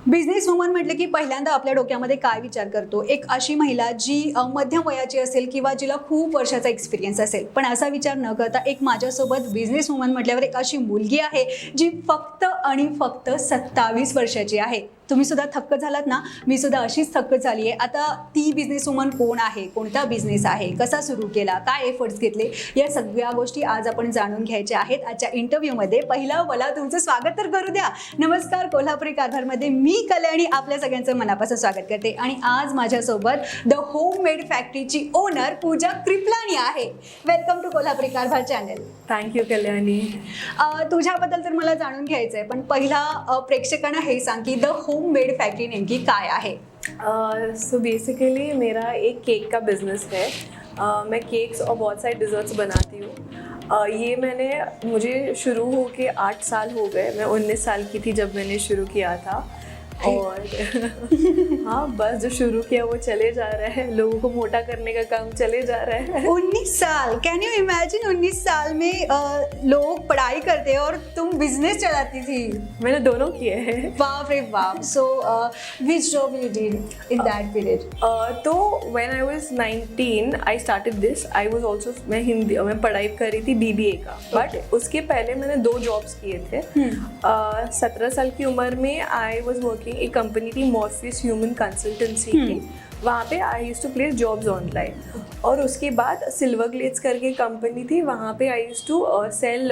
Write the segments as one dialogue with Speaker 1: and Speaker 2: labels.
Speaker 1: Business woman म्हटलं की पहिल्यांदा आपल्या डोक्यामध्ये काय विचार करतो? एक अशी महिला जी मध्यम वयाची असेल किंवा जिला खूप वर्षाचा एक्सपिरियन्स असेल, पण असा विचार न करता एक माझ्यासोबत बिझनेस वुमन म्हटल्यावर एक अशी मुलगी आहे जी फक्त आणि फक्त 27 वर्षाची आहे. तुम्ही सुद्धा थक्क झालात ना? मी सुद्धा अशीच थक्क झाली आहे. आता ती बिझनेस वुमन कोण आहे, कोणता बिझनेस आहे, कसा सुरू केला, काय एफर्ट्स घेतले, या सगळ्या गोष्टी आज आपण जाणून घ्यायच्या आहेत आजच्या इंटरव्ह्यूमध्ये. पहिला मला तुमचं स्वागत तर करू द्या. नमस्कार, कोल्हापुरी कारभारमध्ये मी कल्याणी आपल्या सगळ्यांचं मनापासून स्वागत करते. आणि आज माझ्यासोबत द होममेड फॅक्टरीची ओनर पूजा कृपलानी आहे. वेलकम टू कोल्हापुरी कारभार चॅनल.
Speaker 2: थँक्यू कल्याणी.
Speaker 1: तुझ्याबद्दल तर मला जाणून घ्यायचं आहे, पण पहिला प्रेक्षकांना हे सांग की द होममेड फैक्ट्री नेमकी काय है?
Speaker 2: सो बेसिकली मेरा एक केक का बिज़नेस है. मैं केक्स और बहुत सारे डिज़र्ट्स बनाती हूँ. मुझे शुरू हो के 8 साल हो गए. मैं 19 साल की थी जब मैंने शुरू किया था. और हाँ, बस जो शुरू किया वो चले जा रहा है. लोगों को मोटा करने का काम चले जा रहा है.
Speaker 1: 19 साल, कैन यू इमेजिन? 19 साल में लोग पढ़ाई करते हैं और तुम बिजनेस चलाती थी.
Speaker 2: मैंने दोनों किए हैं.
Speaker 1: बाप रे बाप. So which job you did in that period?
Speaker 2: तो when I was 19 I started this. I was also मैं पढ़ाई कर रही थी BBA का. बट उसके पहले मैंने 2 जॉब्स किए थे. 17 साल की उम्र में आई वाज वर्किंग. एक कंपनी थी मॉर्फियस ह्यूमन कंसल्टेंसी की. वहाँ पे I used to place jobs online. और उसके बाद सिल्वर ग्लेड्स करके कंपनी थी. वहाँ पे I used to sell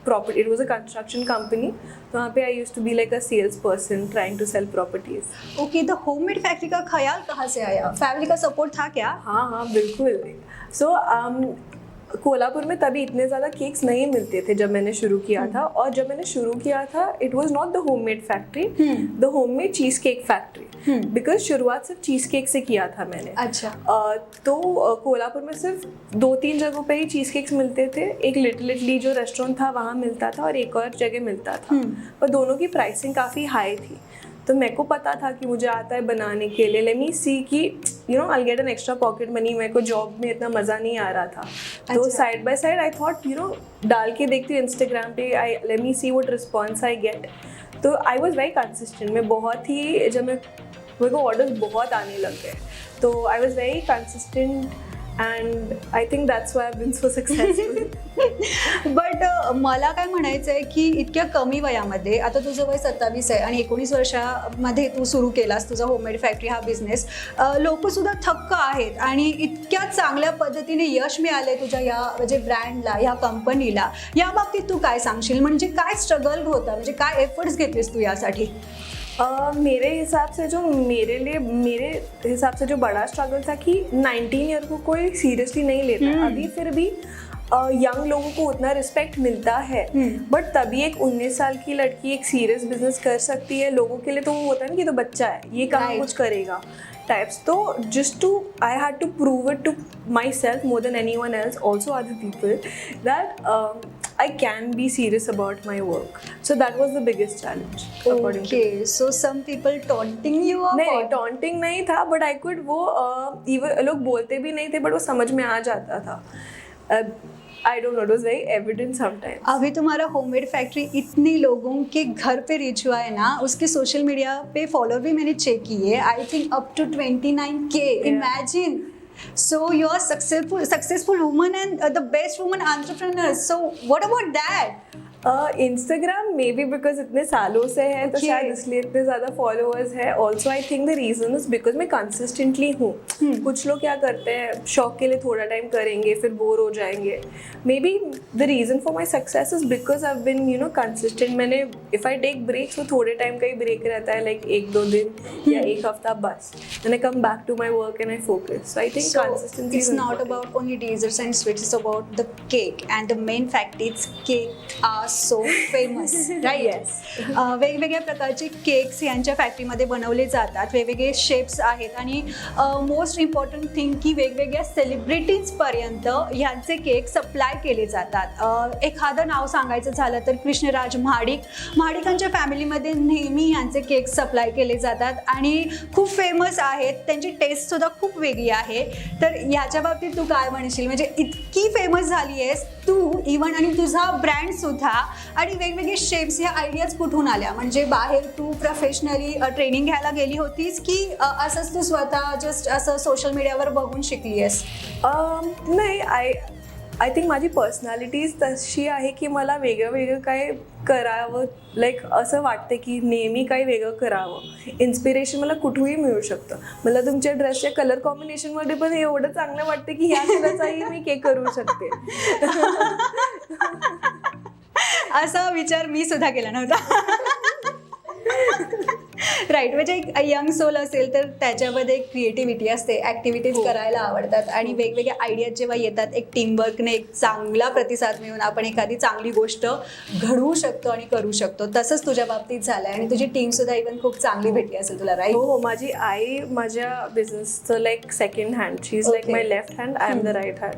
Speaker 2: property. It was a construction company. तो वहाँ पे I used to be like a sales person trying to sell properties.
Speaker 1: Okay, the homemade factory का ख्याल कहाँ से आया? फैमिली का सपोर्ट था क्या?
Speaker 2: हाँ, बिल्कुल. सो कोल्हापुर में तभी इतने ज़्यादा केक्स नहीं मिलते थे जब मैंने शुरू किया था. और जब मैंने शुरू किया था इट वाज not the homemade factory, the homemade cheese cake factory. Because शुरुआत सिर्फ चीज़ केक से किया था मैंने.
Speaker 1: अच्छा.
Speaker 2: तो कोल्हापुर में सिर्फ 2-3 जगहों पे ही चीज़ केक्स मिलते थे. एक लिटिल इटली जो रेस्टोरेंट था वहाँ मिलता था और एक और जगह मिलता था. पर दोनों की प्राइसिंग काफ़ी हाई थी. तो मेरे को पता था कि मुझे आता है बनाने के लिए. लेट मी सी कि I get an extra pocket money. मेरे को जॉब में इतना मज़ा नहीं आ रहा था. तो side by side I thought डाल के देखती हूँ Instagram pay. Late me see what response I get. तो आई वॉज वेरी कंसिस्टेंट. मैं बहुत ही मेरे को ऑर्डर्स बहुत आने लग गए. तो I was very consistent and I think that's why I've been so successful.
Speaker 1: But मला काय म्हणायचं आहे की इतक्या कमी वयामध्ये, आता तुझं वय 27 आहे आणि 19 वर्षामध्ये तू सुरू केलास तुझा होममेड फॅक्टरी हा बिझनेस. लोक सुद्धा थक्क आहेत आणि इतक्या चांगल्या पद्धतीने यश मिळाले तुझ्या या म्हणजे ब्रँडला, या कंपनीला. या बाबतीत तू काय सांगशील? म्हणजे काय स्ट्रगल होता, म्हणजे काय एफर्ट्स घेतलेस तू यासाठी?
Speaker 2: मेरे हिसाब से जो बड़ा स्ट्रगल था कि 19 ईयर को कोई सीरियसली नहीं लेता है. अभी फिर भी यंग लोगों को उतना रिस्पेक्ट मिलता है. बट तभी एक 19 साल की लड़की एक सीरियस बिजनेस कर सकती है. लोगों के लिए तो वो होता है ना कि तो बच्चा है, ये कहाँ कुछ करेगा टाइप्स. तो I had to prove it to myself more than anyone else, also other people, that I can be serious about my work. So that was the biggest challenge.
Speaker 1: Okay, so some people taunting you or
Speaker 2: नहीं, taunting नहीं था, but I could even लोग बोलते भी नहीं थे, but वो समझ में आ जाता था. I don't know, it was very evident sometimes.
Speaker 1: अभी तुम्हारा होममेड फैक्ट्री इतने लोगों के घर पे रीच हुआ है ना, उसके सोशल मीडिया पे फॉलोअर भी मैंने चेक किए. I think up to 29K. Imagine. So you are successful woman and the best woman entrepreneur. So what about that?
Speaker 2: Instagram may be because इतने सालों से है तो शायद इसलिए इतने ज़्यादा फॉलोअर्स है. Also I think the reason is because मैं कंसिस्टेंटली हूँ. कुछ लोग क्या करते हैं, शौक के लिए थोड़ा टाइम करेंगे फिर बोर हो जाएंगे. Maybe the reason for my success is because I been consistent. मैंने इफ़ आई टेक ब्रेक्स तो थोड़े टाइम का ही ब्रेक रहता है, लाइक 1-2 दिन या एक हफ्ता बस. Then I come back to my work and I focus. So I think consistency
Speaker 1: it's not about only desserts and sweets, it's about the cake and the main fact is cake are so famous, right?
Speaker 2: Yes.
Speaker 1: वेगवेगळ्या प्रकारचे cakes यांच्या फॅक्टरीमध्ये बनवले जातात. वेगवेगळे shapes आहेत आणि most important thing की वेगवेगळ्या सेलिब्रिटीजपर्यंत ह्यांचे केक सप्लाय केले जातात. एखादं नाव सांगायचं झालं तर कृष्णराज महाडिकांच्या फॅमिलीमध्ये नेहमी ह्यांचे केक सप्लाय केले जातात आणि खूप फेमस आहेत. त्यांची टेस्टसुद्धा खूप वेगळी आहे. तर ह्याच्या बाबतीत तू काय म्हणशील? म्हणजे इतकी फेमस झाली आहेस तू इव्हन आणि तुझा ब्रँड सुद्धा आणि वेगवेगळे शेप्स ह्या आयडियाज कुठून आल्या? म्हणजे बाहेर तू प्रोफेशनली ट्रेनिंग घ्यायला गेली होतीस की असंच तू स्वतः जस्ट असं सोशल मीडियावर बघून शिकली आहेस?
Speaker 2: नाही, आय थिंक माझी पर्सनॅलिटीज तशी आहे की मला वेगळं वेगळं काय करावं, लाईक असं वाटतं की नेहमी काही वेगळं करावं. इन्स्पिरेशन मला कुठेही मिळू शकतं. मला तुमच्या ड्रेसच्या कलर कॉम्बिनेशनमध्ये पण एवढं चांगलं वाटतं की ह्या कलरचाही मी केक करू शकते.
Speaker 1: असा विचार मी सुद्धा केला नव्हता. राईट, म्हणजे एक यंग सोल असेल तर त्याच्यामध्ये एक क्रिएटिव्हिटी असते, ॲक्टिव्हिटीज करायला आवडतात आणि वेगवेगळ्या आयडियाज जेव्हा येतात एक टीमवर्कने एक चांगला प्रतिसाद मिळून आपण एखादी चांगली गोष्ट घडवू शकतो आणि करू शकतो. तसंच तुझ्या बाबतीत झालं आणि तुझी टीमसुद्धा इव्हन खूप चांगली भेटली असेल तुला, राईट?
Speaker 2: हो, माझी आई माझ्या बिझनेसचं like second hand, she is like my left hand, I am the right hand.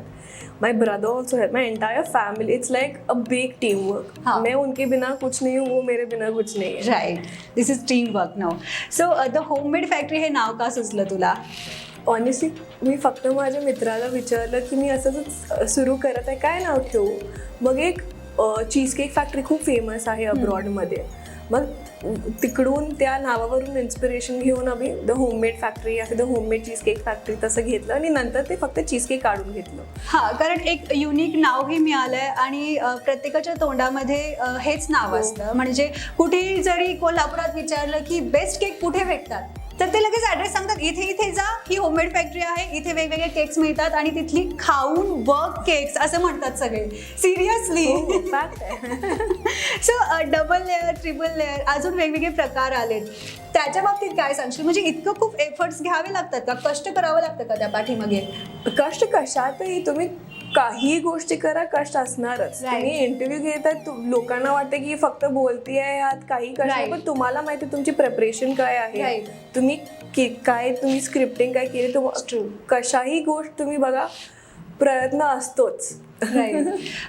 Speaker 2: My brother also है, my entire family, it's like a big team work. मैं उनके बिना कुछ नहीं हूँ, वो मेरे बिना कुछ नहीं है.
Speaker 1: Right, this is team work now. So the homemade factory हे नाव का सुचलं तुला?
Speaker 2: ऑनेस्टली मी फक्त माझ्या मित्राला विचारलं की मी असंच सुरू करत आहे, काय नाव ठेवू. मग एक चीज केक फॅक्टरी खूप फेमस आहे अब्रॉडमध्ये. मग तिकडून त्या नावावरून इन्स्पिरेशन घेऊन आम्ही द होममेड फॅक्टरी या the homemade cheese cake factory तसं घेतलं आणि नंतर ते फक्त चीज केक काढून घेतलं.
Speaker 1: हां, कारण एक युनिक नावही मिळालंय आणि प्रत्येकाच्या तोंडामध्ये हेच नाव असतं. म्हणजे कुठेही जरी कोल्हापुरात विचारलं की बेस्ट केक कुठे भेटतात तर ते लगेच ॲड्रेस सांगतात, इथे इथे जा, ही होममेड फॅक्टरी आहे, इथे वेगवेगळे केक्स मिळतात आणि तिथली खाऊन बघ केक्स असं म्हणतात सगळे. Seriously. So double layer, triple layer, अजून वेगवेगळे प्रकार आलेत. त्याच्या बाबतीत काय सांगशील? म्हणजे इतकं खूप एफर्ट्स घ्यावे लागतात का? कष्ट करावं लागतं का त्या पाठीमागे?
Speaker 2: कष्ट कशातही तुम्ही काही गोष्टी करा, कष्ट असणारच. तुम्ही इंटरव्ह्यू घेतात, लोकांना वाटतं की फक्त बोलती आहे यात काही कष्ट, पण तुम्हाला माहिती तुमची प्रिपरेशन काय आहे, तुम्ही काय तुम्ही स्क्रिप्टिंग काय केली, कशाही गोष्ट तुम्ही बघा, प्रयत्न असतोच.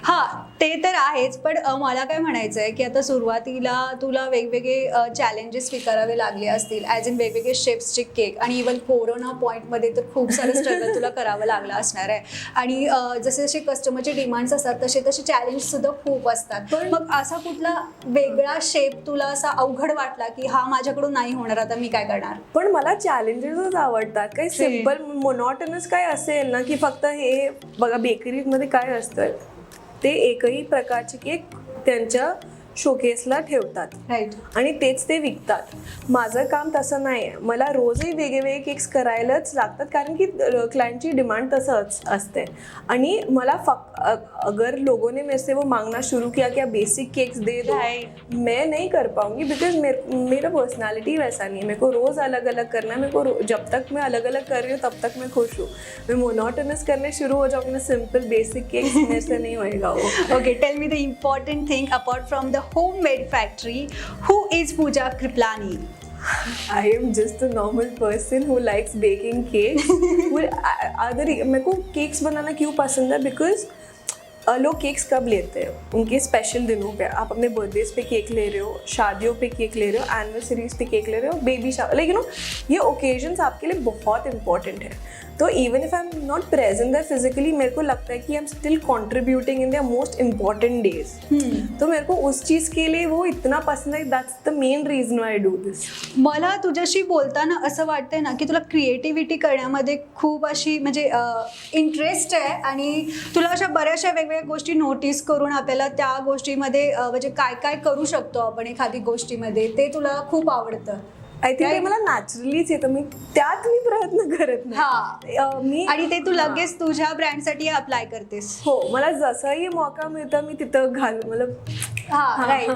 Speaker 1: हा, ते तर आहेच. पण मला काय म्हणायचं आहे की आता सुरुवातीला तुला वेगवेगळे चॅलेंजेस स्वीकारावे लागले असतील, ॲज इन वेगवेगळे शेप्सचे केक आणि इव्हन कोरोना पॉईंटमध्ये तर खूप सारं स्ट्रगल तुला करावं लागलं असणार आहे. आणि जसे जसे कस्टमरचे डिमांड्स असतात तसे तसे चॅलेंजसुद्धा खूप असतात. पण मग असा कुठला वेगळा शेप तुला असा अवघड वाटला की हा माझ्याकडून नाही होणार, आता मी काय करणार?
Speaker 2: पण मला चॅलेंजेसच आवडतात. काही सिम्पल मोनोटनस काय असेल ना की फक्त हे बघा बेकरीमध्ये काय असतं, ते एकही प्रकारचे केक त्यांच्या शोकेसला ठेवतात,
Speaker 1: राईट,
Speaker 2: आणि तेच ते विकतात. माझं काम तसं नाही आहे. मला रोजही वेगवेगळे केक्स करायलाच लागतात कारण की क्लायंटची डिमांड तसंच असते. आणि मला अगर लोगों ने मेरे से वो मांगना शुरू किया कि आप बेसिक केक्स दे दो, मैं नहीं कर पाऊंगी बिकॉज मेरा पर्सनालिटी वैसा नहीं है. मेरे को रोज़ अलग अलग करना है. मेरे को जब तक मैं अलग अलग कर रही हूँ तब तक मैं खुश हूँ. मैं मोनोटोनस करने शुरू हो जाऊँगी ना, सिंपल बेसिक केक्स मेरे से नहीं होएगा वो.
Speaker 1: Okay, tell me the important thing apart from the homemade factory. Who is Pooja Kriplani?
Speaker 2: I am just a normal person who likes baking cakes. मेरे को केक्स बनाना क्यों पसंद है? बिकॉज लोग केक्स कब लेते हैं? उनके स्पेशल दिनों पे. आप अपने बर्थडेज पे केक ले रहे हो, शादियों पे केक ले रहे हो, एनिवर्सरीज पे केक ले रहे हो, baby shower, like you know, ये ओकेजन्स आपके लिए बहुत इंपॉर्टेंट है. तो even if I am not present there physically, मेरे को लगता है कि I am still contributing in their most important days. तो मेरे को उस चीज़ के लिए वो इतना पसंद है. That's the main reason I do this.
Speaker 1: मला तुझ्याशी बोलताना असं वाटतंय ना की तुला क्रिएटिव्हिटी करण्यामध्ये खूप अशी म्हणजे इंटरेस्ट आहे आणि तुला अशा बऱ्याचशा वेगवेगळ्या गोष्टी नोटीस करून आपल्याला त्या गोष्टीमध्ये म्हणजे काय काय करू शकतो आपण एखादी गोष्टीमध्ये, ते तुला खूप आवडतं.
Speaker 2: आय थिंक मला नॅचरलीच येतं. मी त्यात प्रयत्न करत नाही. मी
Speaker 1: आणि ते तू लगेच तुझ्या ब्रँडसाठी अप्लाय करतेस.
Speaker 2: हो, मला जसंही मौका मिळतं मी तिथं मला
Speaker 1: राईट.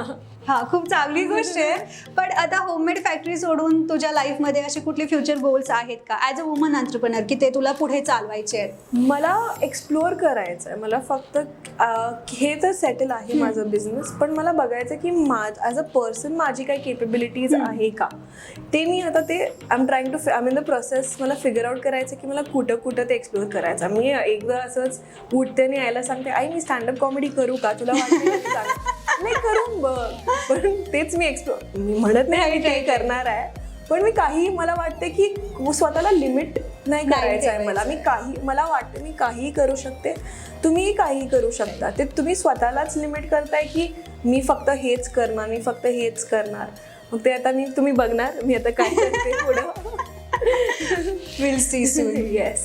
Speaker 1: हा, खूप चांगली गोष्ट आहे. पण आता होममेड फॅक्टरी सोडून तुझ्या लाईफमध्ये असे कुठले फ्युचर गोल्स आहेत का ॲज अ वुमन एंटरप्रेनर की ते तुला पुढे चालवायचे आहेत?
Speaker 2: मला एक्सप्लोअर करायचं आहे. मला फक्त हे तर सेटल आहे माझं बिझनेस, पण मला बघायचं की ॲज अ पर्सन माझी काही केपेबिलिटीज आहे का, ते मी आता ते I am trying to I in the process. मला फिगर आउट करायचं की मला कुठं कुठं ते एक्सप्लोअर करायचं. मी एकदा असंच उठते आणि यायला सांगते, आई मी स्टँडअप कॉमेडी करू का, तुला वाटतं? नाही, करून बघ. पण तेच मी मी म्हणत नाही मी ते करणार आहे, पण मी काही मला वाटते की स्वतःला लिमिट नाही करायचं आहे. मला वाटतं मी काही करू शकते. तुम्ही काही करू शकता. ते तुम्ही स्वतःलाच लिमिट करताय की मी फक्त हेच करणार, मी फक्त हेच करणार. मग ते आता तुम्ही बघणार मी आता काय करते पुढं.
Speaker 1: Will see soon.
Speaker 2: Yes.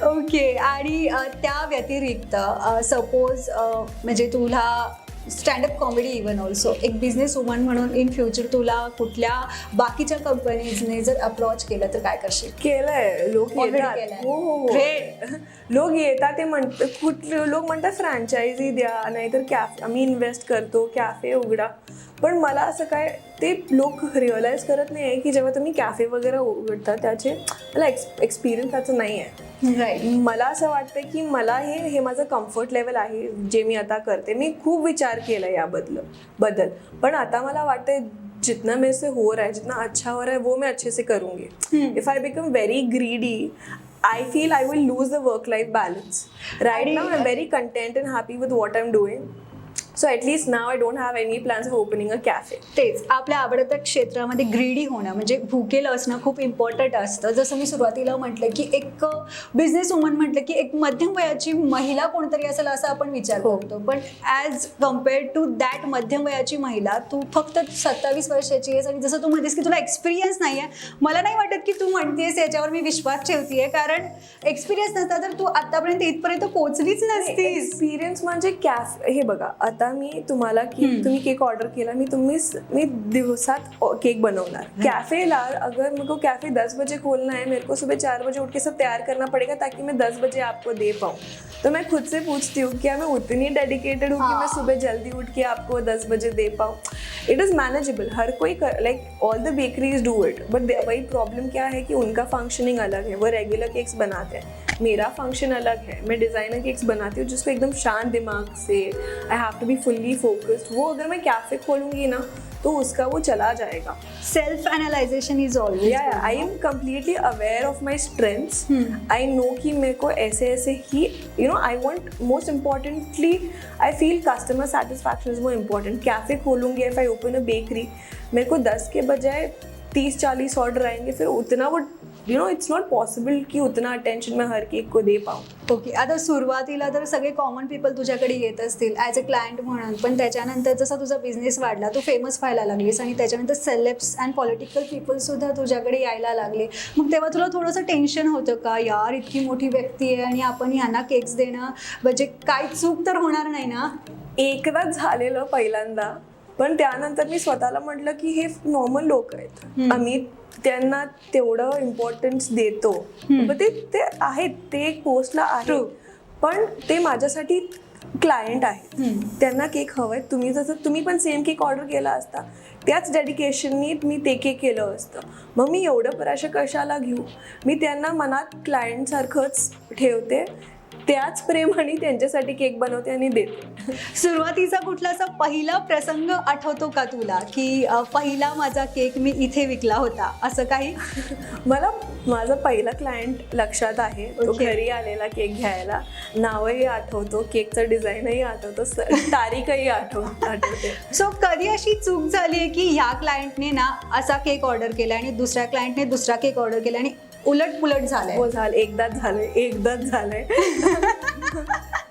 Speaker 1: Okay. आणि त्या व्यतिरिक्त सपोज म्हणजे तुला स्टँडअप कॉमेडी इवन ऑल्सो एक बिझनेस वुमन म्हणून इन फ्युचर तुला कुठल्या बाकीच्या कंपनीजने जर अप्रोच केलं तर काय करशील?
Speaker 2: केलंय. लोक
Speaker 1: Already
Speaker 2: येतात.
Speaker 1: केलंय.
Speaker 2: हो.
Speaker 1: Great.
Speaker 2: लोक येतात, ते लोक म्हणतात फ्रँचायझी द्या, नाहीतर कॅफे आम्ही इन्व्हेस्ट करतो, कॅफे उघडा. पण मला असं काय ते लोक रिअलाइज करत नाही आहे की जेव्हा तुम्ही कॅफे वगैरे उघडता त्याचे मला एक्सपिरियन्स त्याचं नाही आहे.
Speaker 1: राईट.
Speaker 2: मला असं वाटतं की मला हे माझं कम्फर्ट लेवल आहे जे मी आता करते. मी खूप विचार केला याबद्दल पण आता मला वाटतंय जितना मेरे से हो रहा है, जितना अच्छा हो रहा है वो मैं अच्छे से करूँगी. If I become very greedy I feel I will lose the work-life balance. Right now I'm very content and happy with what I'm doing. So at least now I don't have any plans of opening a cafe.
Speaker 1: तेच आपल्या आवडत्या क्षेत्रामध्ये greedy होणं म्हणजे भुकेलं असणं खूप important असतं. जसं मी सुरुवातीला म्हटलं की एक बिझनेस वुमन म्हटलं की एक मध्यम वयाची महिला कोणतरी असेल असा आपण विचार करतो. पण ॲज कम्पेअर्ड टू दॅट मध्यम वयाची महिला तू फक्त 27 वर्षाची आहेस आणि जसं तू म्हणतेस की तुला एक्सपिरियन्स नाही आहे. मला नाही वाटत की तू म्हणतेस याच्यावर मी विश्वास ठेवतेय, कारण एक्सपिरियन्स नसता तर तू आतापर्यंत इथपर्यंत पोहोचलीच नसतीस.
Speaker 2: एक्सपिरियन्स म्हणजे कॅफे. हे बघा आता मी तुम्हाला तुम्ही केक ऑर्डर केला, मी दिवसात केक बनवणार. कैफे अगर मेरे को कैफे 10 बजे खोलना है, मेरे को सुबह 4 बजे उठ के सब तैयार करना पड़ेगा ताकि मैं 10 बजे आपको दे पाऊँ. तो मैं खुद से पूछती हूँ क्या मैं उतनी डेडिकेटेड हूँ कि मैं सुबह जल्दी उठ के आपको 10 बजे दे पाऊँ. It is manageable. हर कोई like all the bakeries do it, but वही प्रॉब्लम क्या है कि उनका फंक्शनिंग अलग है. वो रेगुलर केक्स बनाते हैं, मेरा फंक्शन अलग है. मैं डिज़ाइनर केक्स बनाती हूँ जिसको एकदम शांत दिमाग से I have to be fully focused. वो अगर मैं कैफे खोलूँगी ना तो उसका वो चला जाएगा.
Speaker 1: Self analysation is always.
Speaker 2: I am completely aware of my strengths. I know कि मेरे को ऐसे ही I want most importantly I feel customer satisfaction is more important. Cafe खोलूँगी, if I open a bakery, मेरे को 10 के बजाय 30-40 ऑर्डर आएंगे. फिर उतना वो इट्स नॉट पॉसिबल की उतना अटेन्शन मैं हर केक को दे पाऊँ.
Speaker 1: ओके. आता सुरुवातीला तर सगळे कॉमन पीपल तुझ्याकडे येत असतील ॲज अ क्लायंट म्हणून, पण त्याच्यानंतर जसा तुझा बिझनेस वाढला, तू फेमस व्हायला लागलीस आणि त्याच्यानंतर सेलेब्स अँड पॉलिटिकल पीपलसुद्धा तुझ्याकडे यायला लागले. मग तेव्हा तुला थोडंसं टेन्शन होतं का, यार इतकी मोठी व्यक्ती आहे आणि आपण ह्यांना केक्स देणं म्हणजे काय चूक तर होणार नाही ना?
Speaker 2: एकदाच झालेलं पहिल्यांदा, पण त्यानंतर मी स्वतःला म्हटलं की हे नॉर्मल लोक आहेत, आम्ही त्यांना तेवढं इम्पॉर्टन्स देतो. ते आहेत, ते एक पोस्टला आहे, पण ते माझ्यासाठी क्लायंट आहेत. त्यांना केक हवंय. तुम्ही पण सेम केक ऑर्डर केला असता, त्याच डेडिकेशननी मी ते केक केलं असतं. मग मी एवढं प्रश्न कशाला घेऊ. मी त्यांना मनात क्लायंटसारखंच ठेवते, त्याच प्रेमाने त्यांच्यासाठी केक बनवते आणि देते.
Speaker 1: सुरुवातीचा कुठला असा पहिला प्रसंग आठवतो का तुला की पहिला माझा केक मी इथे विकला होता असं काही?
Speaker 2: मला माझा पहिला क्लायंट लक्षात आहे. तो घरी आलेला केक घ्यायला. नावही आठवतो, केकचं डिझाईनही आठवतो, तारीखही आठवते.
Speaker 1: सो कधी अशी चूक झाली आहे की ह्या क्लायंटने ना असा केक ऑर्डर केला आणि दुसऱ्या क्लायंटने दुसरा केक ऑर्डर केला आणि उलट पुलट झालंय?
Speaker 2: हो, एकदाच झालंय.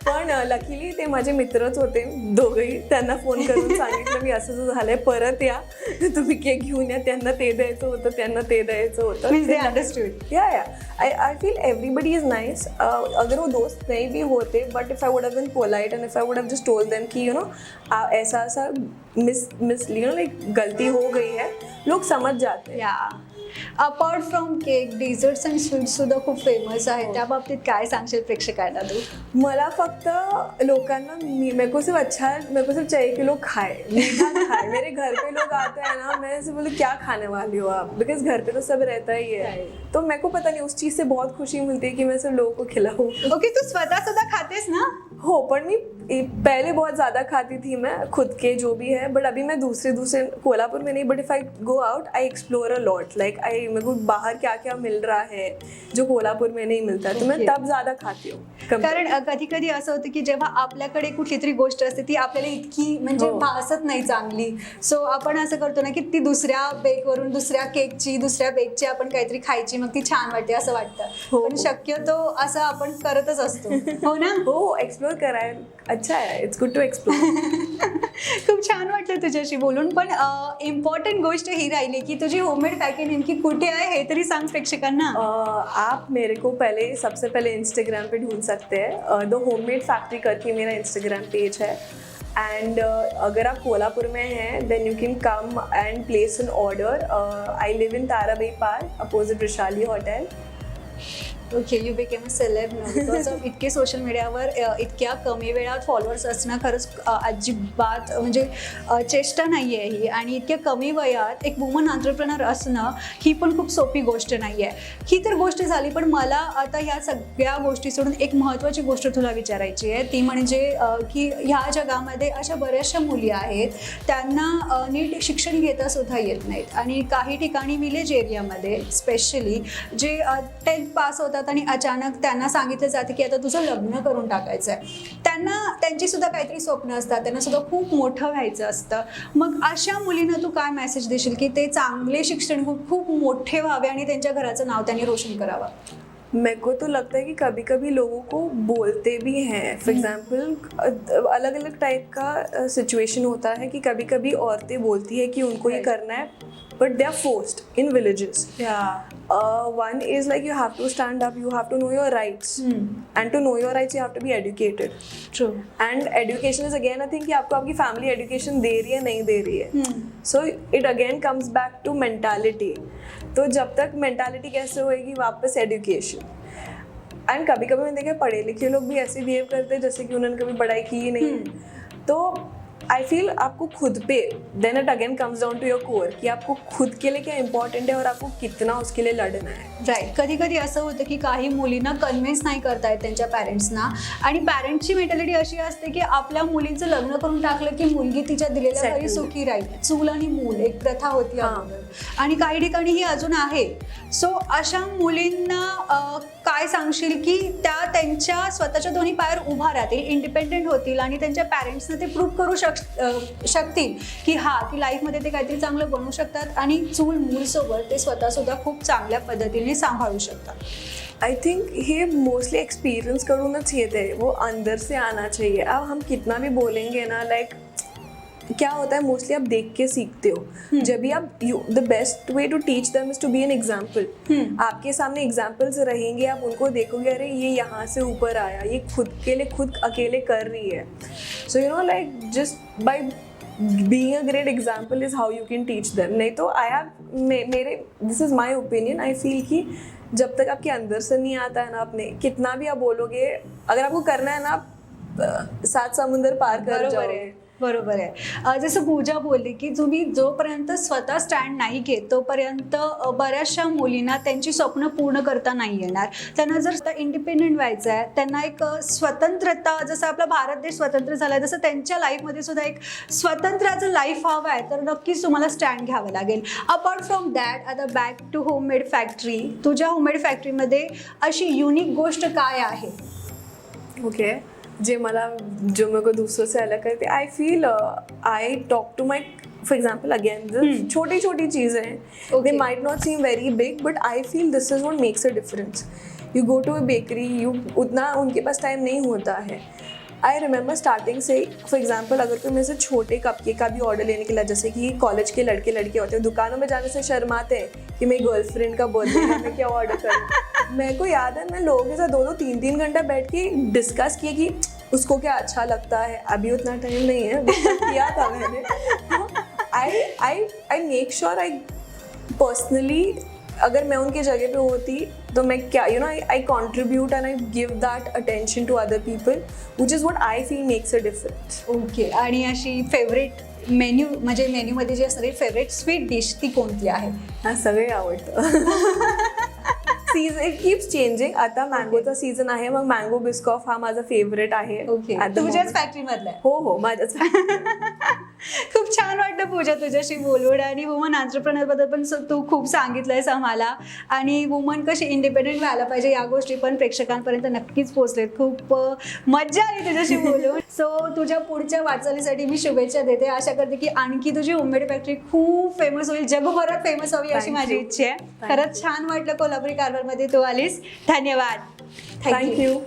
Speaker 2: पण लकीली ते माझे मित्रच होते दोघंही. त्यांना फोन करून सांगितलं मी असं झालंय, परत या, तुम्ही केक घेऊन या. त्यांना ते द्यायचं होतं.
Speaker 1: They understood.
Speaker 2: या I feel everybody is nice. अगर वो दोस्त नहीं भी होते, but if I would have been polite and if I would have just told them कि ऐसा लाइक गलती हो गई है, लोग समझ जाते हैं.
Speaker 1: या apart from cake, desserts and sweets सुद्धा खूप फेमस आहे. त्या बाबतीत काय सांगशील प्रेक्षकांना तू?
Speaker 2: मला फक्त लोकांना मेरे को सिर्फ चाहिए कि लोग खाए, मीठा खाए. मेरे घर पे लोग आते हैं ना, मैं ऐसे बोले क्या खाने वाली हो आप, बिकॉज घर पे तो सब रहता ही है. तो मेरे को पता नहीं उस चीज़ से बहुत खुशी मिलती है कि मैं सिर्फ लोगों को खिलाऊं.
Speaker 1: ओके. तू स्वतः सुद्धा खातेस ना?
Speaker 2: हो, पण मी पहले बहुत ज़्यादा खाती थी मैं खुद के जो भी है, बट अभी मैं दूसरे कोल्हापुर में नहीं, but if I go out I explore a lot, like मेरे को बाहर क्या क्या मिल रहा है जो कोल्हापुर में नहीं मिलता, तो मैं तब ज़्यादा खाती हूँ.
Speaker 1: कारण कधी कधी असं होतं की जेव्हा आपल्याकडे कुठली तरी गोष्ट असते ती आपल्याला इतकी म्हणजे भासत नाही चांगली, सो आपण असं करतो ना की ती दुसऱ्या बेकवरून दुसऱ्या केकची दुसऱ्या बेकची आपण काहीतरी खायची, मग ती छान वाटते असं वाटतं, पण शक्यतो असं आपण करतच असतो. हो ना?
Speaker 2: हो, एक्सप्लोर कराय अच्छा आहे, इट्स गुड टू एक्सप्लोर.
Speaker 1: खूप छान वाटलं तुझ्याशी बोलून, पण इम्पॉर्टंट गोष्ट ही राहिली की तुझी होममेड फॅक्टरी नेमकी कुठे आहे हे तरी सांग प्रेक्षकांना.
Speaker 2: आप मेरे को सबसे पहले इंस्टाग्राम पे ढूंढ सकते हैं. द होममेड फैक्ट्री करके मेरा इंस्टाग्राम पेज है. एंड अगर आप कोल्हापुर में हैं then you can come and place an order. I live in Tarabai park opposite Vaishali hotel.
Speaker 1: Okay, you became a celeb no because of इतके सोशल मीडियावर इतक्या कमी वेळात फॉलोअर्स असणं खरंच अजिबात म्हणजे चेष्टा नाही आहे ही, आणि इतक्या कमी वयात एक वुमन एंटरप्रेनर असणं ही पण खूप सोपी गोष्ट नाही आहे. ही तर गोष्ट झाली, पण मला आता ह्या सगळ्या गोष्टी सोडून एक महत्त्वाची गोष्ट तुला विचारायची आहे, ती म्हणजे की ह्या जगामध्ये अशा बऱ्याचशा मुली आहेत त्यांना नीट शिक्षण घेता सुद्धा येत नाहीत, आणि काही ठिकाणी विलेज एरियामध्ये स्पेशली जे 10th पास होतात आणि अचानक त्यांना सांगितलं जातं की आता तुझं लग्न करून टाकायचं आहे. त्यांची सुद्धा काहीतरी स्वप्न असतात, त्यांना सुद्धा खूप मोठं व्हायचं असतं. मग अशा मुलींना तू काय मेसेज देशील की ते चांगले शिक्षण खूप मोठे व्हावे आणि त्यांच्या घराचं नाव त्यांनी रोशन करावं?
Speaker 2: मेरे को तो लगता है कि कभी कभी लोगों को बोलते भी हैं. फॉर एग्जाम्पल अलग अलग टाइप का सिचुएशन होता है कि कभी कभी औरतें बोलती है कि उनको ये करना है, but they are forced in villages. One is like you have to stand up, you have to know your rights, and to know your rights you have to be educated.
Speaker 1: True.
Speaker 2: And education is again a thing कि आपको आपकी family education दे रही है नहीं दे रही है. So it again comes back to mentality. तो जब तक mentality कैसे होएगी वापस education. एंड कभी कभी मैंने देखा पढ़े लिखे लोग भी ऐसे बिहेव करते हैं जैसे कि उन्होंने कभी पढ़ाई की ही नहीं. तो आई फील आपको खुद पे then it again comes down to your core कि आपको खुद के लिए क्या इंपॉर्टंट है और आपको कितना उसके लिए लढना है.
Speaker 1: राईट. कधी कधी असं होतं की काही मुलींना कन्व्हिन्स नाही करता येत त्यांच्या पॅरेंट्सना, आणि पॅरेंट्सची मेंटॅलिटी अशी असते की आपल्या मुलीचं लग्न करून टाकलं की मुलगी तिच्या दिलेल्या घरी सुखी राहील. चूल आणि मूल एक प्रथा होती अगोदर, आणि काही ठिकाणी ही अजून आहे. सो अशा मुलींना काय सांगशील की त्या त्यांच्या स्वतःच्या दोन्ही पायावर उभा राहतील, इंडिपेंडेंट होतील आणि त्यांच्या पॅरेंट्सना ते प्रूव्ह करू शकतील की हा की लाईफमध्ये ते काहीतरी चांगलं बनवू शकतात आणि चूल मूलसोबत ते स्वतःसुद्धा खूप चांगल्या पद्धतीने सांभाळू शकतात?
Speaker 2: आई थिंक ये मोस्टली एक्सपीरियंस करूनच येते, वो अंदर से आना चाहिए. अब हम कितना भी बोलेंगे ना, लाइक क्या होता है मोस्टली आप देख के सीखते हो. जब भी आप the best way to teach them is to be an example. आपके सामने एग्जाम्पल्स रहेंगे, आप उनको देखोगे अरे ये यहाँ से ऊपर आया, ये खुद के लिए खुद अकेले कर रही है. So you know like just by being a great example is how you can teach them. नहीं तो this is my opinion, I feel कि जब तक आपके अंदर से नहीं आता है ना, अपने कितना भी आप बोलोगे, अगर आपको करना है ना आप 7 समुंदर पार कर जाओगे.
Speaker 1: बरोबर आहे. जसं पूजा बोलली की तुम्ही जोपर्यंत स्वतः स्टँड नाही घेत तोपर्यंत बऱ्याचशा मुलींना त्यांची स्वप्न पूर्ण करता नाही येणार. त्यांना जर इंडिपेंडेंट व्हायचं आहे, त्यांना एक स्वतंत्रता, जसं आपला भारत देश स्वतंत्र झाला आहे तसं त्यांच्या लाईफमध्ये सुद्धा एक स्वतंत्राचं लाईफ हवं आहे, तर नक्कीच तुम्हाला स्टँड घ्यावं लागेल. अपार्ट फ्रॉम दॅट, आता बॅक टू होममेड फॅक्टरी, तुझ्या होममेड फॅक्टरीमध्ये अशी युनिक गोष्ट काय आहे?
Speaker 2: ओके, जो मेरे को दूसरों से अलग करते, I feel I talk to my, for example again छोटी छोटी चीज़ें हैं, they might not seem very big, but I feel this is what makes a difference. You go to a bakery, उतना उनके पास टाइम नहीं होता है. आई रिमेंबर स्टार्टिंग से, फॉर एग्जाम्पल अगर कोई मेरे से छोटे कपकेक का भी ऑर्डर लेने के लिए, जैसे कि कॉलेज के लड़के लड़के होते हैं, दुकानों में जाने से शर्माते हैं कि मेरी गर्लफ्रेंड का बर्थडे है, मैं क्या ऑर्डर करूँ. मेरे को याद है मैं लोगों के साथ 2-3 घंटा बैठ के डिस्कस किए कि उसको क्या अच्छा लगता है. अभी उतना टाइम नहीं है, किया था मैंने. I make sure I personally, अगर मैं उनके जगह पे होती तो मैं क्या I contribute and I give that attention to other people, which is what I feel makes a difference.
Speaker 1: Okay. आणि अशी फेवरेट मेन्यू, म्हणजे मेन्यूमध्ये जी असणारी फेवरेट स्वीट डिश ती कोणती आहे?
Speaker 2: हा, सगळे आवडतं. Season it keeps changing. आता मँगोचा सीझन आहे, मग मँगो बिस्कॉफ हा माझा फेवरेट आहे.
Speaker 1: Okay,
Speaker 2: At the
Speaker 1: तुझ्याच
Speaker 2: moment.
Speaker 1: Factory मधला आहे.
Speaker 2: हो माझ्याच.
Speaker 1: खूप छान वाटतं पूजा तुझ्याशी बोलून. आणि वुमन एंटरप्रेनर बद्दल पण तू खूप सांगितलंयस आम्हाला. आणि वुमन कशी इंडिपेंडेंट व्हायला पाहिजे या गोष्टी पण प्रेक्षकांपर्यंत नक्कीच पोहोचलेत. खूप मज्जा आली तुझ्याशी बोलून. सो तुझ्या पुढच्या वाटचालीसाठी मी शुभेच्छा देते. आशा करते की आणखी तुझी होममेड फॅक्टरी खूप फेमस होईल, जगभरात फेमस व्हावी अशी
Speaker 2: Thank
Speaker 1: माझी
Speaker 2: you.
Speaker 1: इच्छा आहे.
Speaker 2: Thank
Speaker 1: खरंच छान वाटलं कोल्हापुरी कारभारमध्ये तू आलीस. धन्यवाद.
Speaker 2: थँक्यू.